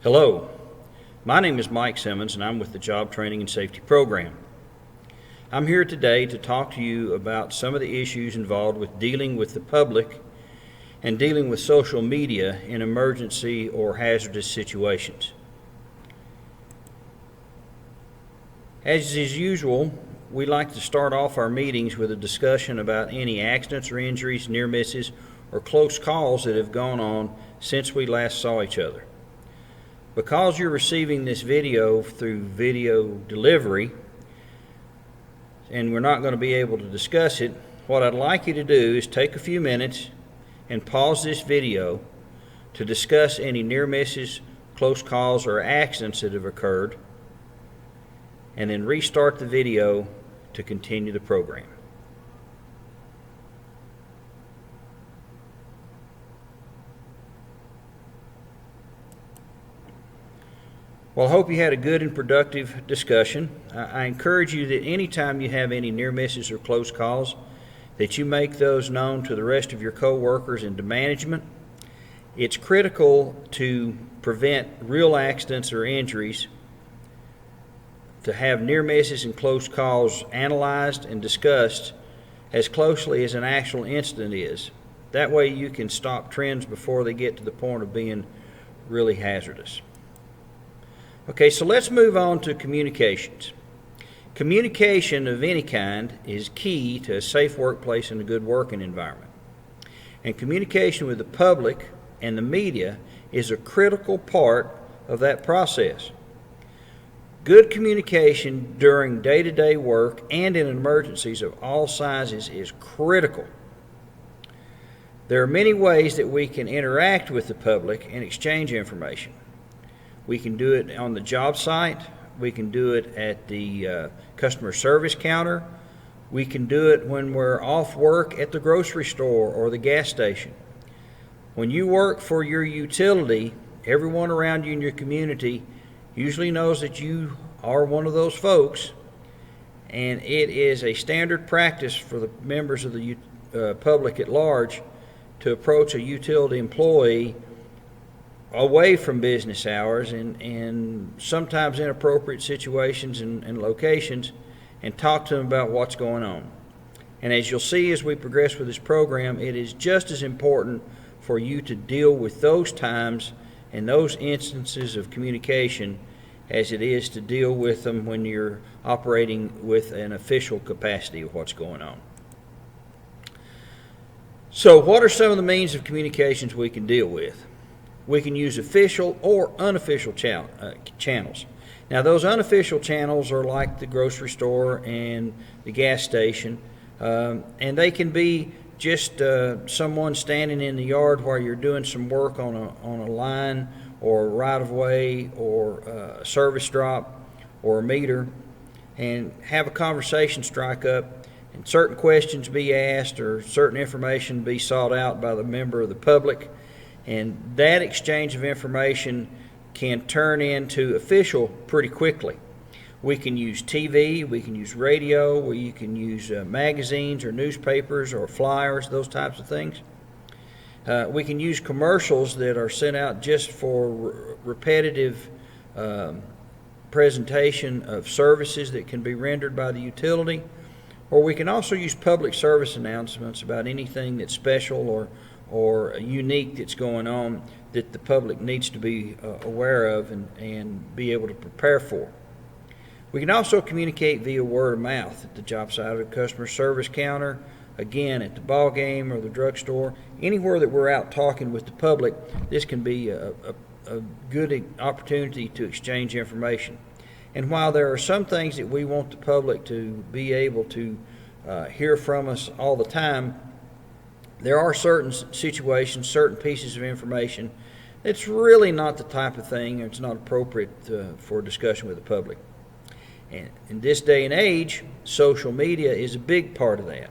Hello, my name is Mike Simmons and I'm with the Job Training and Safety Program. I'm here today to talk to you about some of the issues involved with dealing with the public and dealing with social media in emergency or hazardous situations. As is usual, we like to start off our meetings with a discussion about any accidents or injuries, near misses, or close calls that have gone on since we last saw each other. Because you're receiving this video through video delivery and we're not going to be able to discuss it, what I'd like you to do is take a few minutes and pause this video to discuss any near misses, close calls, or accidents that have occurred, and then restart the video to continue the program. Well, I hope you had a good and productive discussion. I encourage you that anytime you have any near misses or close calls, that you make those known to the rest of your co-workers and to management. It's critical to prevent real accidents or injuries, to have near misses and close calls analyzed and discussed as closely as an actual incident is. That way you can stop trends before they get to the point of being really hazardous. Okay, so let's move on to communications. Communication of any kind is key to a safe workplace and a good working environment. And communication with the public and the media is a critical part of that process. Good communication during day-to-day work and in emergencies of all sizes is critical. There are many ways that we can interact with the public and exchange information. We can do it on the job site. We can do it at the customer service counter. We can do it when we're off work at the grocery store or the gas station. When you work for your utility, everyone around you in your community usually knows that you are one of those folks, and it is a standard practice for the members of the public at large to approach a utility employee away from business hours and sometimes inappropriate situations and locations and talk to them about what's going on. And as you'll see as we progress with this program, it is just as important for you to deal with those times and those instances of communication as it is to deal with them when you're operating with an official capacity of what's going on. So what are some of the means of communications we can deal with? We can use official or unofficial channels. Now, those unofficial channels are like the grocery store and the gas station, and they can be just someone standing in the yard while you're doing some work on a line or a right-of-way or a service drop or a meter, and have a conversation strike up and certain questions be asked or certain information be sought out by the member of the public. And that exchange of information can turn into official pretty quickly. We can use TV, we can use radio, you can use magazines or newspapers or flyers, those types of things. We can use commercials that are sent out just for repetitive presentation of services that can be rendered by the utility. Or we can also use public service announcements about anything that's special or unique that's going on that the public needs to be aware of and be able to prepare for. We can also communicate via word of mouth at the job site or the customer service counter, again at the ball game or the drugstore, anywhere that we're out talking with the public. This can be a good opportunity to exchange information. And while there are some things that we want the public to be able to hear from us all the time, there are certain situations, certain pieces of information that's really not the type of thing, or it's not appropriate for discussion with the public. And in this day and age, social media is a big part of that.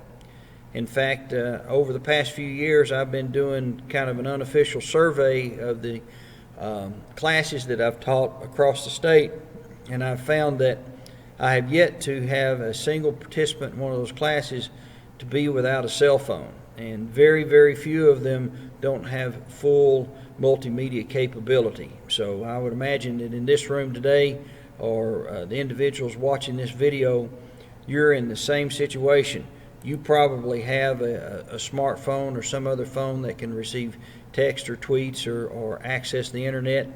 In fact, over the past few years, I've been doing kind of an unofficial survey of the classes that I've taught across the state, and I've found that I have yet to have a single participant in one of those classes to be without a cell phone. and very, very few of them don't have full multimedia capability. So I would imagine that in this room today, or the individuals watching this video, you're in the same situation. You probably have a smartphone or some other phone that can receive text or tweets or access the internet,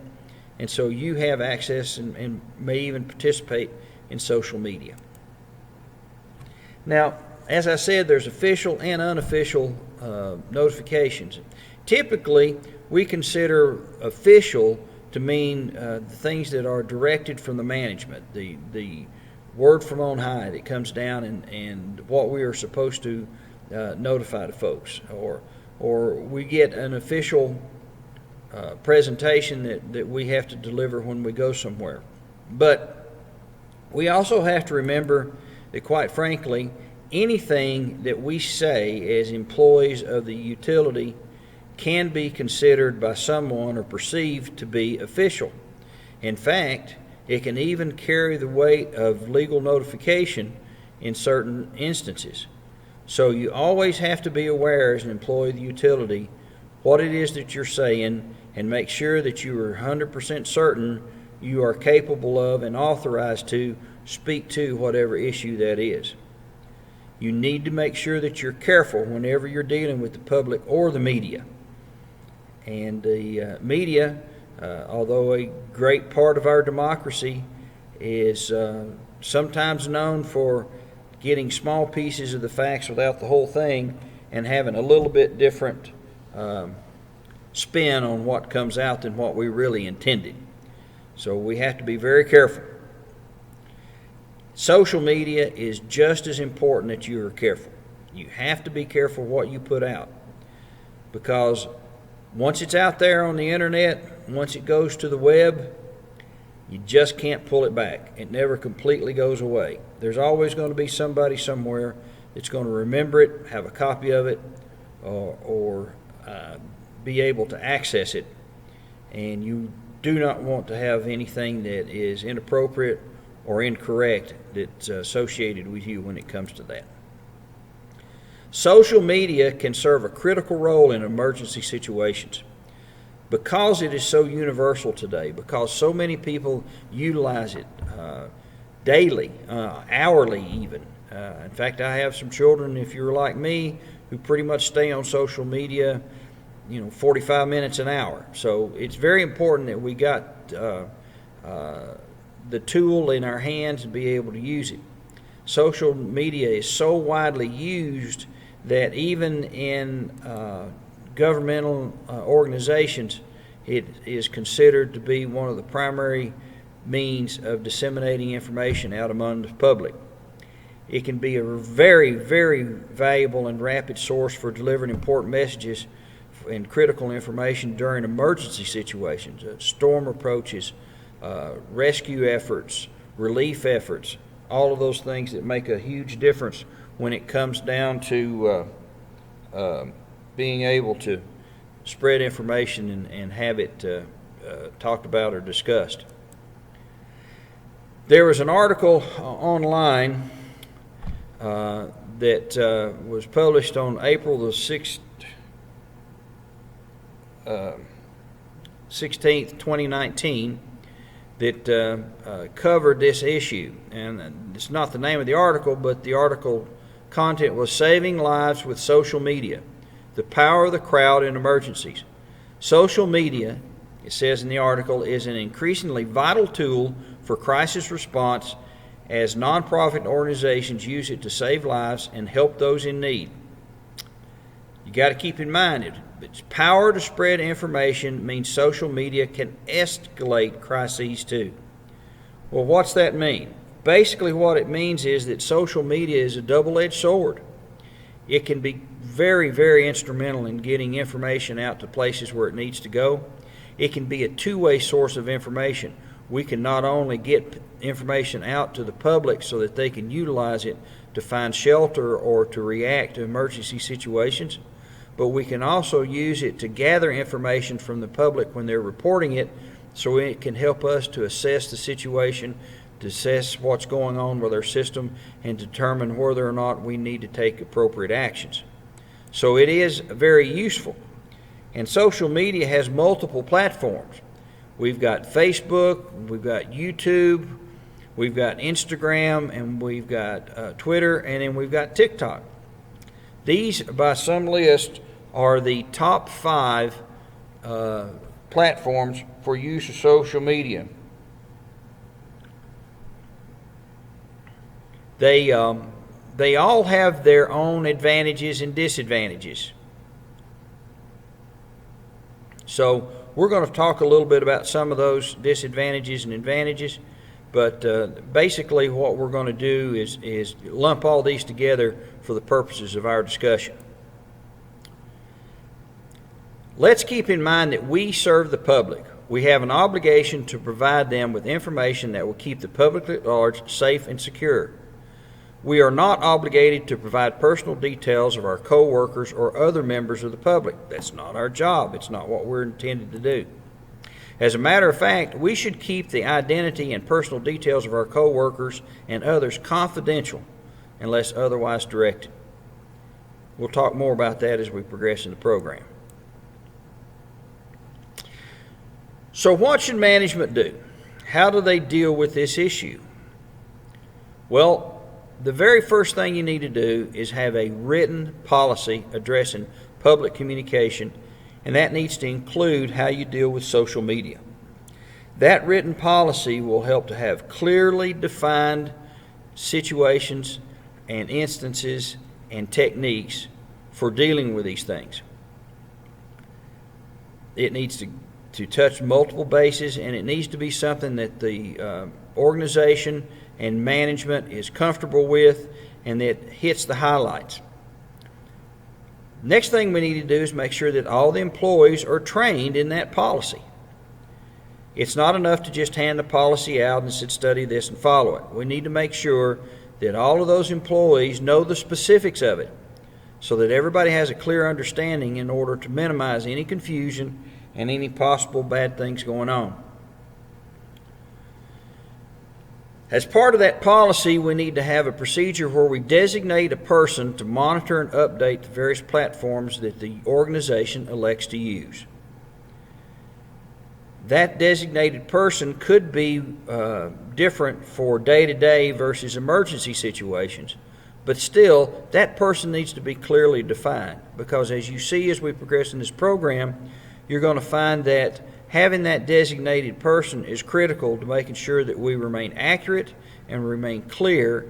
and so you have access and may even participate in social media. Now, as I said, there's official and unofficial notifications. Typically, we consider official to mean the things that are directed from the management, the word from on high that comes down and what we are supposed to notify the folks, or we get an official presentation that we have to deliver when we go somewhere. But we also have to remember that, quite frankly, anything that we say as employees of the utility can be considered by someone or perceived to be official. In fact, it can even carry the weight of legal notification in certain instances. So you always have to be aware as an employee of the utility what it is that you're saying, and make sure that you are 100% certain you are capable of and authorized to speak to whatever issue that is. You need to make sure that you're careful whenever you're dealing with the public or the media. And the media, although a great part of our democracy, is sometimes known for getting small pieces of the facts without the whole thing and having a little bit different spin on what comes out than what we really intended. So we have to be very careful. Social media is just as important that you are careful. You have to be careful what you put out, because once it's out there on the internet, once it goes to the web, you just can't pull it back. It never completely goes away. There's always going to be somebody somewhere that's going to remember it, have a copy of it, or be able to access it. And you do not want to have anything that is inappropriate or incorrect that's associated with you when it comes to that. Social media can serve a critical role in emergency situations because it is so universal today, because so many people utilize it daily, hourly even. In fact, I have some children, if you're like me, who pretty much stay on social media 45 minutes an hour. So it's very important that we got the tool in our hands and be able to use it. Social media is so widely used that even in governmental organizations, it is considered to be one of the primary means of disseminating information out among the public. It can be a very, very valuable and rapid source for delivering important messages and critical information during emergency situations, storm approaches, rescue efforts, relief efforts, all of those things that make a huge difference when it comes down to being able to spread information and have it talked about or discussed. There was an article online that was published on April the 16th, 2019, that covered this issue. And it's not the name of the article, but the article content was "Saving Lives with Social Media, the Power of the Crowd in Emergencies." Social media, it says in the article, is an increasingly vital tool for crisis response as nonprofit organizations use it to save lives and help those in need. You got to keep in mind its power to spread information means social media can escalate crises too. Well, what's that mean? Basically what it means is that social media is a double-edged sword. It can be very, very instrumental in getting information out to places where it needs to go. It can be a two-way source of information. We can not only get information out to the public so that they can utilize it to find shelter or to react to emergency situations, but we can also use it to gather information from the public when they're reporting it, so it can help us to assess the situation, to assess what's going on with our system, and determine whether or not we need to take appropriate actions. So it is very useful. And social media has multiple platforms. We've got Facebook, we've got YouTube, we've got Instagram, and we've got Twitter, and then we've got TikTok. These, by some lists, are the top 5 platforms for use of social media. They all have their own advantages and disadvantages. So we're going to talk a little bit about some of those disadvantages and advantages, but basically what we're going to do is lump all these together for the purposes of our discussion. Let's keep in mind that we serve the public. We have an obligation to provide them with information that will keep the public at large safe and secure. We are not obligated to provide personal details of our co-workers or other members of the public. That's not our job. It's not what we're intended to do. As a matter of fact, we should keep the identity and personal details of our co-workers and others confidential unless otherwise directed. We'll talk more about that as we progress in the program. So what should management do? How do they deal with this issue? Well, the very first thing you need to do is have a written policy addressing public communication, and that needs to include how you deal with social media. That written policy will help to have clearly defined situations and instances and techniques for dealing with these things. It needs to touch multiple bases, and it needs to be something that the organization and management is comfortable with and that hits the highlights. Next thing we need to do is make sure that all the employees are trained in that policy. It's not enough to just hand the policy out and say, study this and follow it. We need to make sure that all of those employees know the specifics of it so that everybody has a clear understanding in order to minimize any confusion and any possible bad things going on. As part of that policy, we need to have a procedure where we designate a person to monitor and update the various platforms that the organization elects to use. That designated person could be different for day-to-day versus emergency situations, but still, that person needs to be clearly defined, because as you see as we progress in this program, you're going to find that having that designated person is critical to making sure that we remain accurate and remain clear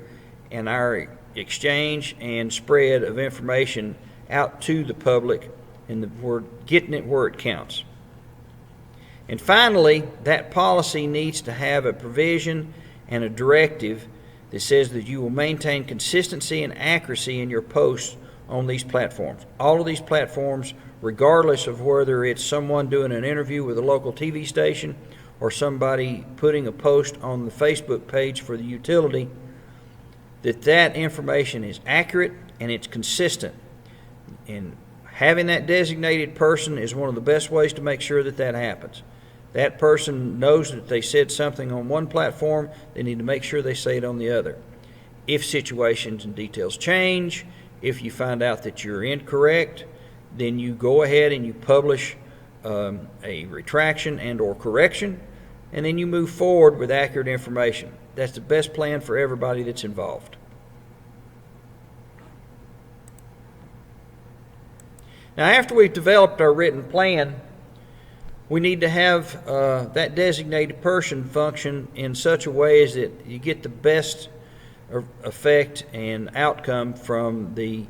in our exchange and spread of information out to the public, and we're getting it where it counts. And finally, that policy needs to have a provision and a directive that says that you will maintain consistency and accuracy in your posts on these platforms. All of these platforms, regardless of whether it's someone doing an interview with a local TV station or somebody putting a post on the Facebook page for the utility, that information is accurate and it's consistent. And having that designated person is one of the best ways to make sure that happens. That person knows that they said something on one platform, they need to make sure they say it on the other. If situations and details change, if you find out that you're incorrect, then you go ahead and you publish a retraction and or correction, and then you move forward with accurate information. That's the best plan for everybody that's involved. Now, after we've developed our written plan, we need to have that designated person function in such a way as that you get the best effect and outcome from the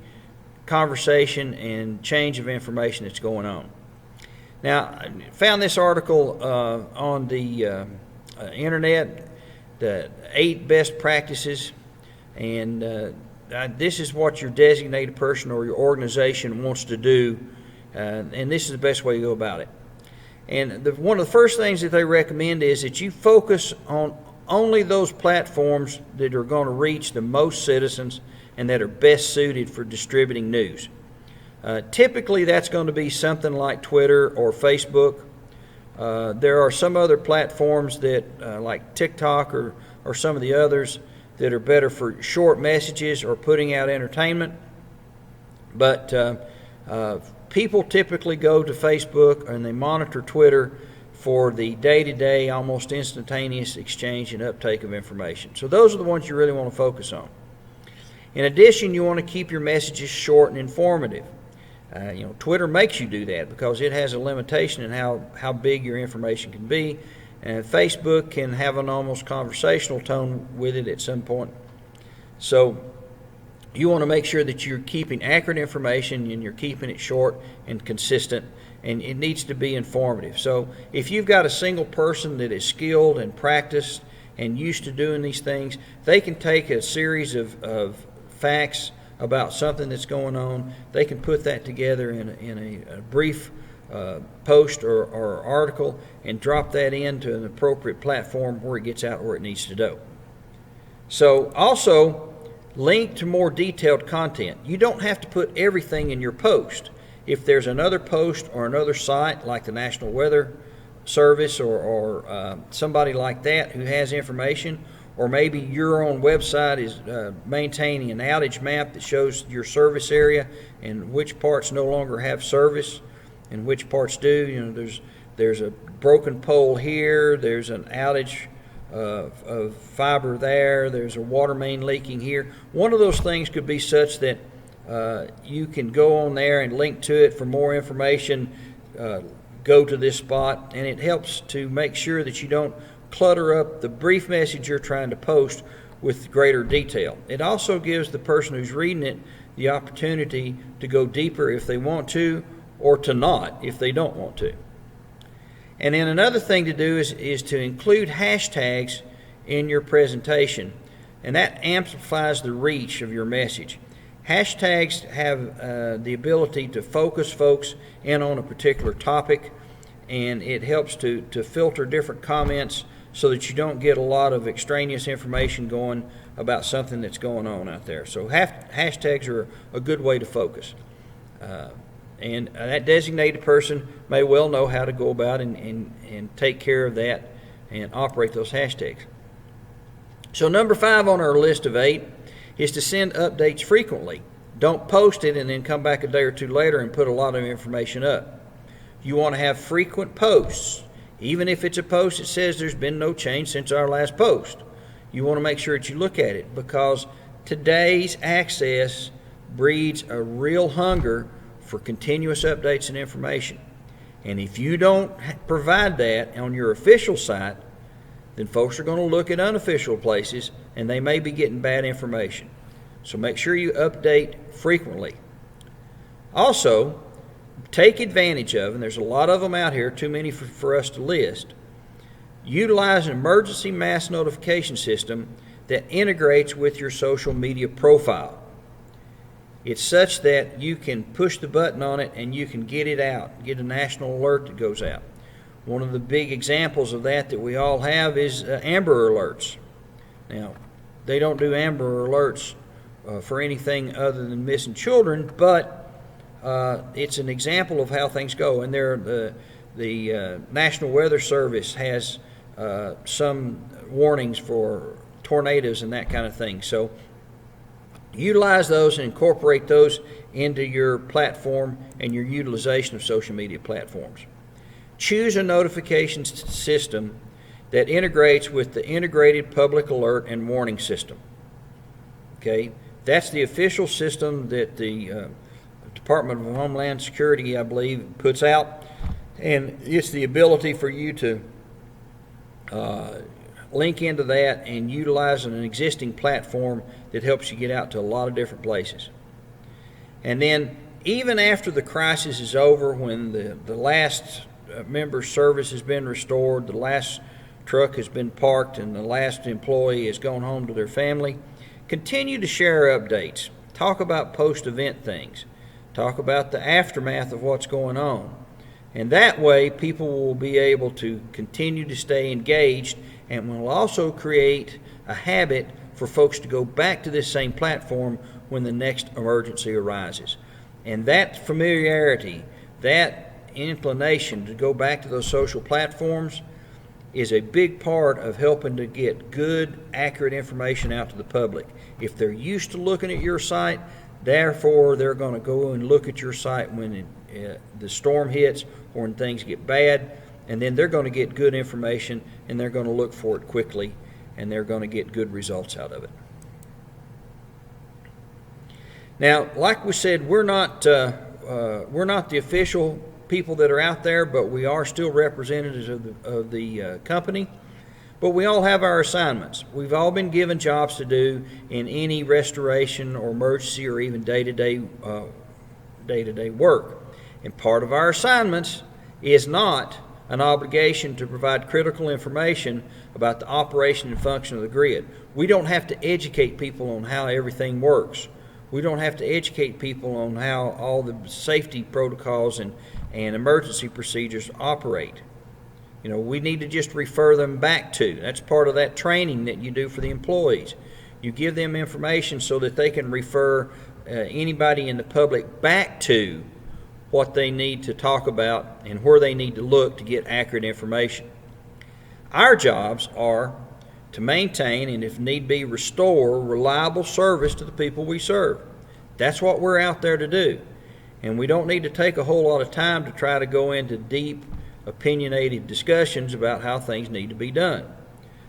conversation and change of information that's going on. Now, I found this article on the internet, the 8 best practices, and this is what your designated person or your organization wants to do, and this is the best way to go about it. And one of the first things that they recommend is that you focus on only those platforms that are going to reach the most citizens and that are best suited for distributing news. Typically, that's going to be something like Twitter or Facebook. There are some other platforms that, like TikTok or some of the others, that are better for short messages or putting out entertainment. But People typically go to Facebook and they monitor Twitter for the day-to-day, almost instantaneous exchange and uptake of information. So those are the ones you really want to focus on. In addition, you want to keep your messages short and informative. Twitter makes you do that because it has a limitation in how big your information can be, and Facebook can have an almost conversational tone with it at some point. So you want to make sure that you're keeping accurate information and you're keeping it short and consistent, and it needs to be informative. So if you've got a single person that is skilled and practiced and used to doing these things, they can take a series of facts about something that's going on. They can put that together in a brief post or article and drop that into an appropriate platform where it gets out where it needs to go. So also, link to more detailed content. You don't have to put everything in your post. If there's another post or another site like the National Weather Service or somebody like that who has information, or maybe your own website is maintaining an outage map that shows your service area and which parts no longer have service and which parts do. There's a broken pole here, there's an outage of fiber there, there's a water main leaking here. One of those things could be such that you can go on there and link to it for more information, go to this spot, and it helps to make sure that you don't clutter up the brief message you're trying to post with greater detail. It also gives the person who's reading it the opportunity to go deeper if they want to, or to not if they don't want to. And then another thing to do is to include hashtags in your presentation, and that amplifies the reach of your message. Hashtags have the ability to focus folks in on a particular topic, and it helps to filter different comments so that you don't get a lot of extraneous information going about something that's going on out there. So hashtags are a good way to focus. And that designated person may well know how to go about and take care of that and operate those hashtags. So number 5 on our list of 8 is to send updates frequently. Don't post it and then come back a day or two later and put a lot of information up. You want to have frequent posts. Even if it's a post that says there's been no change since our last post, you want to make sure that you look at it, because today's access breeds a real hunger for continuous updates and information. And if you don't provide that on your official site, then folks are going to look at unofficial places and they may be getting bad information. So make sure you update frequently. Also, take advantage of, and there's a lot of them out here, too many for us to list, utilize an emergency mass notification system that integrates with your social media profile. It's such that you can push the button on it and you can get it out, get a national alert that goes out. One of the big examples of that we all have is Amber Alerts. Now, they don't do Amber Alerts for anything other than missing children, but it's an example of how things go. And the National Weather Service has some warnings for tornadoes and that kind of thing. So utilize those and incorporate those into your platform and your utilization of social media platforms. Choose a notification system that integrates with the Integrated Public Alert and Warning System. Okay, that's the official system that the Department of Homeland Security, I believe, puts out, and it's the ability for you to link into that and utilize an existing platform that helps you get out to a lot of different places. And then even after the crisis is over, when the last member's service has been restored, the last truck has been parked, and the last employee has gone home to their family, continue to share updates. Talk about post-event things. Talk about the aftermath of what's going on. And that way, people will be able to continue to stay engaged, and will also create a habit for folks to go back to this same platform when the next emergency arises. And that familiarity, that inclination to go back to those social platforms is a big part of helping to get good, accurate information out to the public. If they're used to looking at your site, Therefore, they're going to go and look at your site when the storm hits or when things get bad, and then they're going to get good information, and they're going to look for it quickly, and they're going to get good results out of it. Now, like we said, we're not the official people that are out there, but we are still representatives of the company. But we all have our assignments. We've all been given jobs to do in any restoration or emergency or even day-to-day work. And part of our assignments is not an obligation to provide critical information about the operation and function of the grid. We don't have to educate people on how everything works. We don't have to educate people on how all the safety protocols and emergency procedures operate. You know, we need to just refer them back to. That's part of that training that you do for the employees. You give them information so that they can refer anybody in the public back to what they need to talk about and where they need to look to get accurate information. Our jobs are to maintain and, if need be, restore reliable service to the people we serve. That's what we're out there to do. And we don't need to take a whole lot of time to try to go into deep, opinionated discussions about how things need to be done.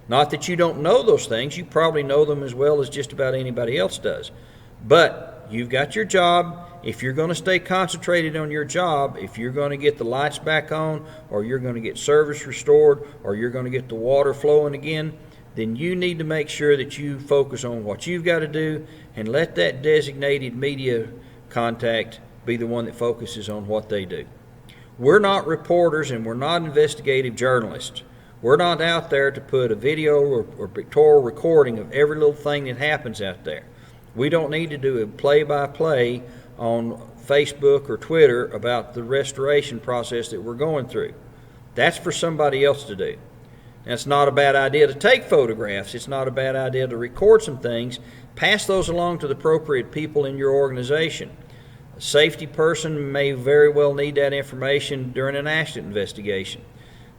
Not that you don't know those things. You probably know them as well as just about anybody else does. But you've got your job. If you're going to stay concentrated on your job, if you're going to get the lights back on, or you're going to get service restored, or you're going to get the water flowing again, then you need to make sure that you focus on what you've got to do and let that designated media contact be the one that focuses on what they do. We're not reporters and we're not investigative journalists. We're not out there to put a video or pictorial recording of every little thing that happens out there. We don't need to do a play-by-play on Facebook or Twitter about the restoration process that we're going through. That's for somebody else to do. And it's not a bad idea to take photographs. It's not a bad idea to record some things. Pass those along to the appropriate people in your organization. A safety person may very well need that information during an accident investigation.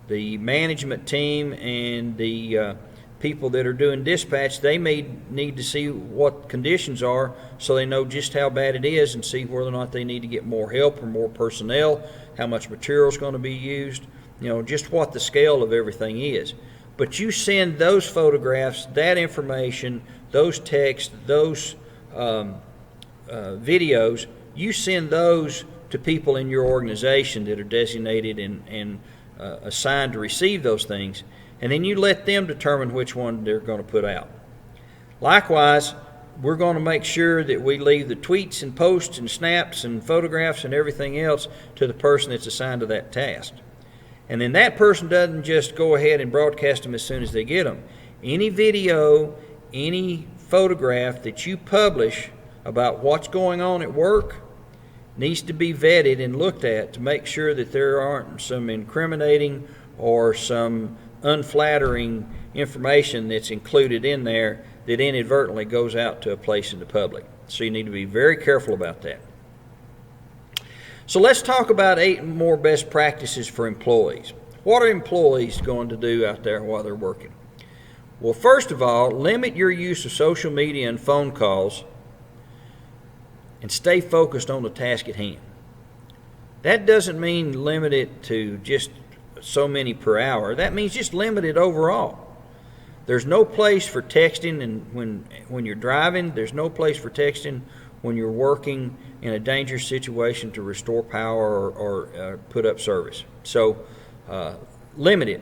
The management team and the people that are doing dispatch, they may need to see what conditions are so they know just how bad it is and see whether or not they need to get more help or more personnel, how much material is going to be used, just what the scale of everything is. But you send those photographs, that information, those texts, those videos, you send those to people in your organization that are designated and assigned to receive those things, and then you let them determine which one they're going to put out. Likewise, we're going to make sure that we leave the tweets and posts and snaps and photographs and everything else to the person that's assigned to that task. And then that person doesn't just go ahead and broadcast them as soon as they get them. Any video, any photograph that you publish about what's going on at work needs to be vetted and looked at to make sure that there aren't some incriminating or some unflattering information that's included in there that inadvertently goes out to a place in the public. So you need to be very careful about that. So let's talk about 8 more best practices for employees. What are employees going to do out there while they're working? Well, first of all, limit your use of social media and phone calls and stay focused on the task at hand. That doesn't mean limit it to just so many per hour. That means just limit it overall. There's no place for texting and when you're driving. There's no place for texting when you're working in a dangerous situation to restore power or put up service. So limit it,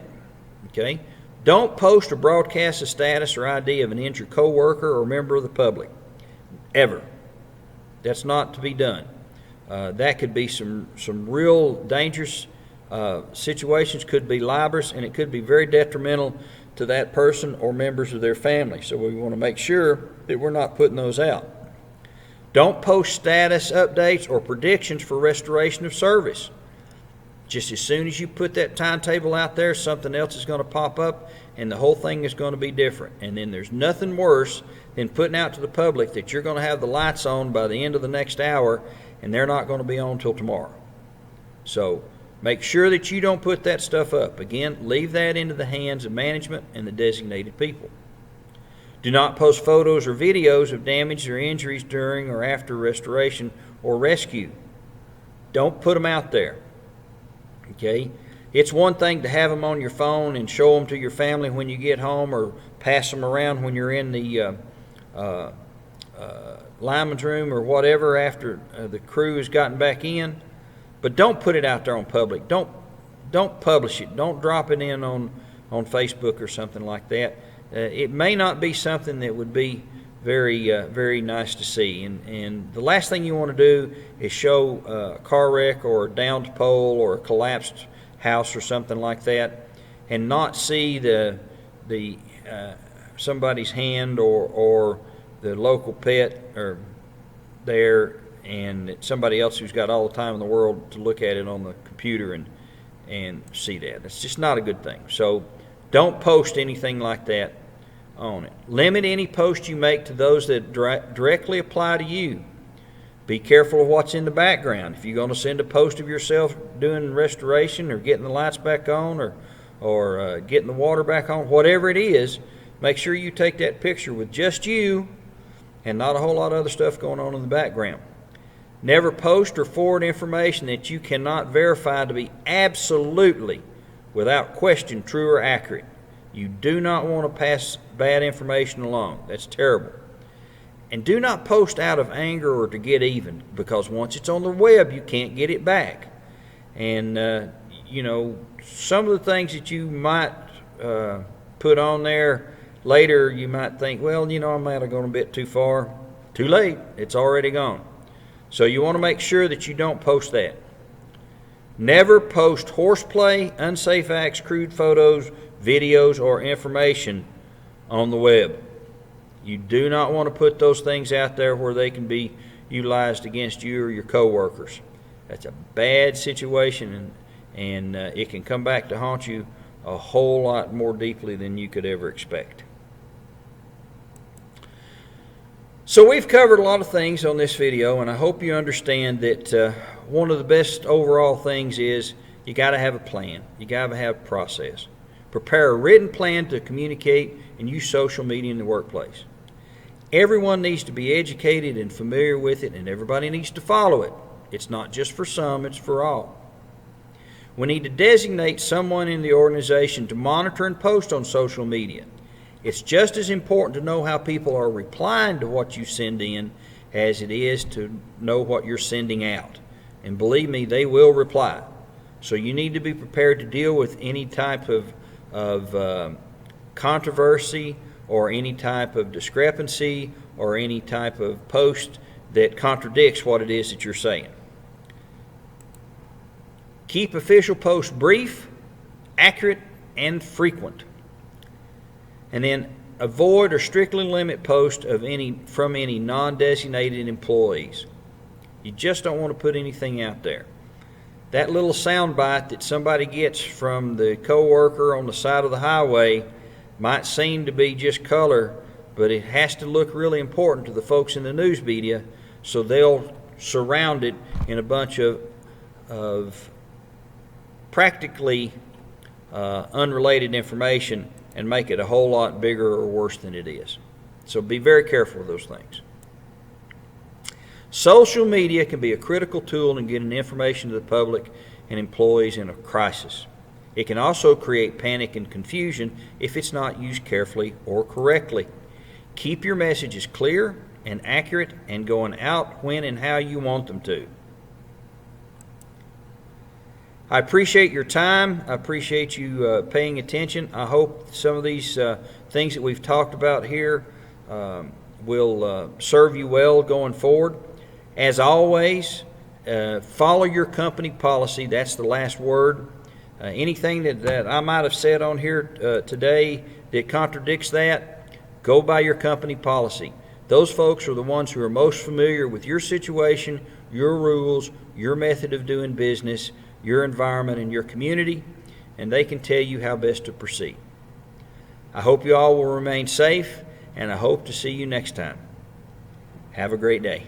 okay? Don't post or broadcast the status or ID of an injured coworker or member of the public, ever. That's not to be done. That could be some real dangerous situations, could be libelous, and it could be very detrimental to that person or members of their family. So we want to make sure that we're not putting those out. Don't post status updates or predictions for restoration of service. Just as soon as you put that timetable out there, something else is going to pop up and the whole thing is going to be different. And then there's nothing worse than putting out to the public that you're going to have the lights on by the end of the next hour and they're not going to be on till tomorrow. So make sure that you don't put that stuff up. Again, leave that into the hands of management and the designated people. Do not post photos or videos of damage or injuries during or after restoration or rescue. Don't put them out there. Okay? It's one thing to have them on your phone and show them to your family when you get home, or pass them around when you're in the lineman's room or whatever after the crew has gotten back in. But don't put it out there on public. Don't publish it. Don't drop it in on Facebook or something like that. It may not be something that would be very nice to see. And the last thing you want to do is show a car wreck or a downed pole or a collapsed house or something like that, and not see the somebody's hand or the local pet or there, and somebody else who's got all the time in the world to look at it on the computer and see that. It's just not a good thing. So don't post anything like that on it. Limit any post you make to those that directly apply to you. Be careful of what's in the background. If you're going to send a post of yourself doing restoration or getting the lights back on or getting the water back on, whatever it is, make sure you take that picture with just you and not a whole lot of other stuff going on in the background. Never post or forward information that you cannot verify to be absolutely, without question, true or accurate. You do not want to pass bad information along. That's terrible. And do not post out of anger or to get even, because once it's on the web, you can't get it back. And, some of the things that you might put on there later, you might think, well, I might have gone a bit too far. Too late. It's already gone. So you want to make sure that you don't post that. Never post horseplay, unsafe acts, crude photos, videos, or information on the web. You do not want to put those things out there where they can be utilized against you or your coworkers. That's a bad situation, and it can come back to haunt you a whole lot more deeply than you could ever expect. So we've covered a lot of things on this video, and I hope you understand that one of the best overall things is you got to have a plan. You got to have a process. Prepare a written plan to communicate and use social media in the workplace. Everyone needs to be educated and familiar with it, and everybody needs to follow it. It's not just for some, it's for all. We need to designate someone in the organization to monitor and post on social media. It's just as important to know how people are replying to what you send in as it is to know what you're sending out. And believe me, they will reply. So you need to be prepared to deal with any type of controversy or any type of discrepancy or any type of post that contradicts what it is that you're saying. Keep official posts brief, accurate, and frequent. And then avoid or strictly limit posts from any non-designated employees. You just don't want to put anything out there. That little soundbite that somebody gets from the coworker on the side of the highway might seem to be just color, but it has to look really important to the folks in the news media, so they'll surround it in a bunch of practically unrelated information and make it a whole lot bigger or worse than it is. So be very careful of those things. Social media can be a critical tool in getting information to the public and employees in a crisis. It can also create panic and confusion if it's not used carefully or correctly. Keep your messages clear and accurate and going out when and how you want them to. I appreciate your time. I appreciate you paying attention. I hope some of these things that we've talked about here will serve you well going forward. As always, follow your company policy. That's the last word. Anything that I might have said on here today that contradicts that, go by your company policy. Those folks are the ones who are most familiar with your situation, your rules, your method of doing business, your environment, and your community, and they can tell you how best to proceed. I hope you all will remain safe, and I hope to see you next time. Have a great day.